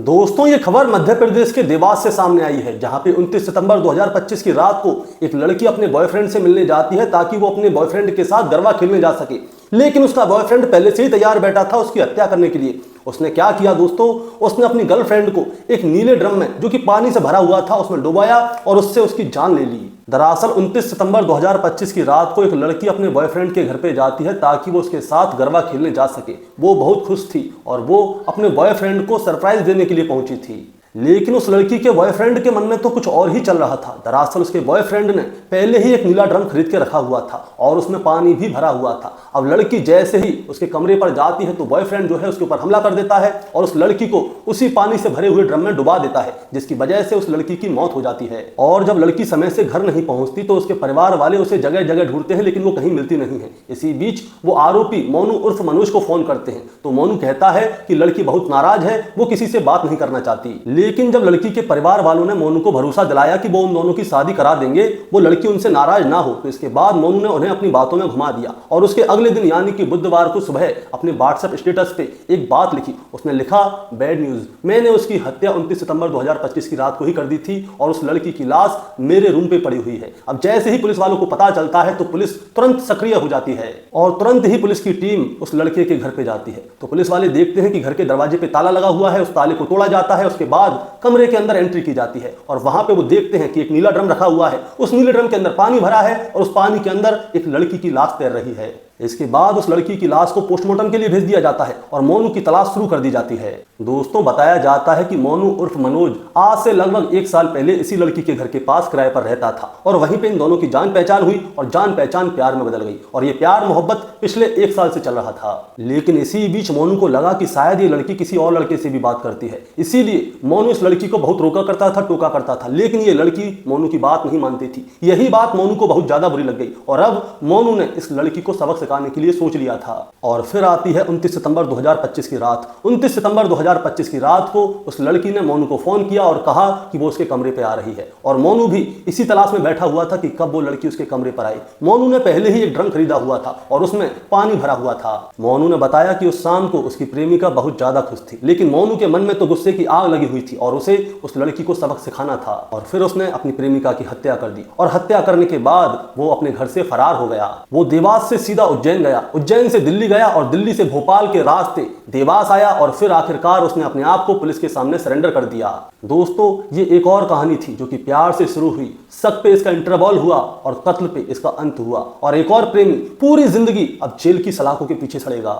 दोस्तों ये खबर मध्य प्रदेश के देवास से सामने आई है, जहां पे 29 सितंबर 2025 की रात को एक लड़की अपने बॉयफ्रेंड से मिलने जाती है ताकि वो अपने बॉयफ्रेंड के साथ गरबा खेलने जा सके। लेकिन उसका बॉयफ्रेंड पहले से ही तैयार बैठा था उसकी हत्या करने के लिए। उसने क्या किया दोस्तों, उसने अपनी गर्लफ्रेंड को एक नीले ड्रम में जो कि पानी से भरा हुआ था उसमें डुबाया और उससे उसकी जान ले ली। दरअसल 29 सितंबर 2025 की रात को एक लड़की अपने बॉयफ्रेंड के घर पे जाती है ताकि वो उसके साथ गरबा खेलने जा सके। वो बहुत खुश थी और वो अपने बॉयफ्रेंड को सरप्राइज देने के लिए पहुंची थी। लेकिन उस लड़की के बॉयफ्रेंड के मन में तो कुछ और ही चल रहा था। दरअसल उसके बॉयफ्रेंड ने पहले ही एक नीला ड्रम खरीद के रखा हुआ था और उसमें पानी भी भरा हुआ था। अब लड़की जैसे ही उसके कमरे पर जाती है तो बॉयफ्रेंड जो है उसके ऊपर हमला कर देता है और उस लड़की को उसी पानी से भरे हुए ड्रम में डुबा देता है, जिसकी वजह से उस लड़की की मौत हो जाती है। और जब लड़की समय से घर नहीं पहुंचती तो उसके परिवार वाले उसे जगह जगह ढूंढते हैं, लेकिन वो कहीं मिलती नहीं है। इसी बीच वो आरोपी मोनू उर्फ मनोज को फोन करते हैं तो मोनू कहता है कि लड़की बहुत नाराज है, वो किसी से बात नहीं करना चाहती। लेकिन जब लड़की के परिवार वालों ने मोनू को भरोसा दिलाया कि वो उन दोनों की शादी करा देंगे, वो लड़की उनसे नाराज ना हो, तो इसके बाद मोनू ने उन्हें अपनी बातों में घुमा दिया और उसके अगले दिन यानी कि बुधवार को सुबह अपने व्हाट्सएप स्टेटस पे एक बात लिखी। उसने लिखा, बैड न्यूज, मैंने उसकी हत्या 29 सितंबर 2025 की रात को ही कर दी थी और उस लड़की की लाश मेरे रूम पे पड़ी हुई है। अब जैसे ही पुलिस वालों को पता चलता है तो पुलिस तुरंत सक्रिय हो जाती है और तुरंत ही पुलिस की टीम उस लड़के के घर पे जाती है। तो पुलिस वाले देखते हैं कि घर के दरवाजे पे ताला लगा हुआ है, उस ताले को तोड़ा जाता है। उसके बाद कमरे के अंदर एंट्री की जाती है और वहां पे वो देखते हैं कि एक नीला ड्रम रखा हुआ है। उस नीले ड्रम के अंदर पानी भरा है और उस पानी के अंदर एक लड़की की लाश तैर रही है। इसके बाद उस लड़की की लाश को पोस्टमार्टम के लिए भेज दिया जाता है और मोनू की तलाश शुरू कर दी जाती है। दोस्तों बताया जाता है कि मोनू उर्फ मनोज आज से लगभग 1 साल पहले इसी लड़की के घर के पास किराए पर रहता था और वहीं पे इन दोनों की जान पहचान हुई और जान पहचान प्यार में बदल गई और ये प्यार मोहब्बत पिछले 1 साल से चल रहा था। लेकिन इसी बीच मोनू को लगा कि शायद ये लड़की किसी और लड़के से भी बात करती है, इसीलिए मोनू इस लड़की को बहुत रोका करता था, टोका करता था, लेकिन ये लड़की मोनू की बात नहीं मानती थी। यही बात मोनू को बहुत ज्यादा बुरी लग गई और अब मोनू ने इस लड़की को सबक सिखाने के लिए सोच लिया था। और फिर आती है 29 सितंबर 2025 की रात। 29 सितंबर 2025 की रात को उस लड़की ने मोनू को फोन किया और कहा कि वो उसके कमरे पे आ रही है और मोनू भी इसी तलाश में बैठा हुआ था कि कब वो लड़की उसके कमरे पर आई। मोनू ने पहले ही एक ड्रम खरीदा हुआ था और उसमें पानी भरा हुआ था। मोनू ने बताया कि उस शाम को उसकी प्रेमिका बहुत ज्यादा खुश थी, लेकिन मोनू के मन में तो गुस्से की आग लगी हुई थी और उसे उस लड़की को सबक सिखाना था। और फिर उसने अपनी प्रेमिका की हत्या कर दी और हत्या करने के बाद वो अपने घर से फरार हो गया। वो देवास से सीधा उज्जैन गया, उज्जैन से दिल्ली गया और दिल्ली से भोपाल के रास्ते देवास आया और फिर आखिरकार उसने अपने आप को पुलिस के सामने सरेंडर कर दिया। दोस्तों ये एक और कहानी थी जो कि प्यार से शुरू हुई, शक पे इसका इंटरवल हुआ और कत्ल पे इसका अंत हुआ और एक और प्रेमी पूरी जिंदगी अब जेल की सलाखों के पीछे सड़ेगा।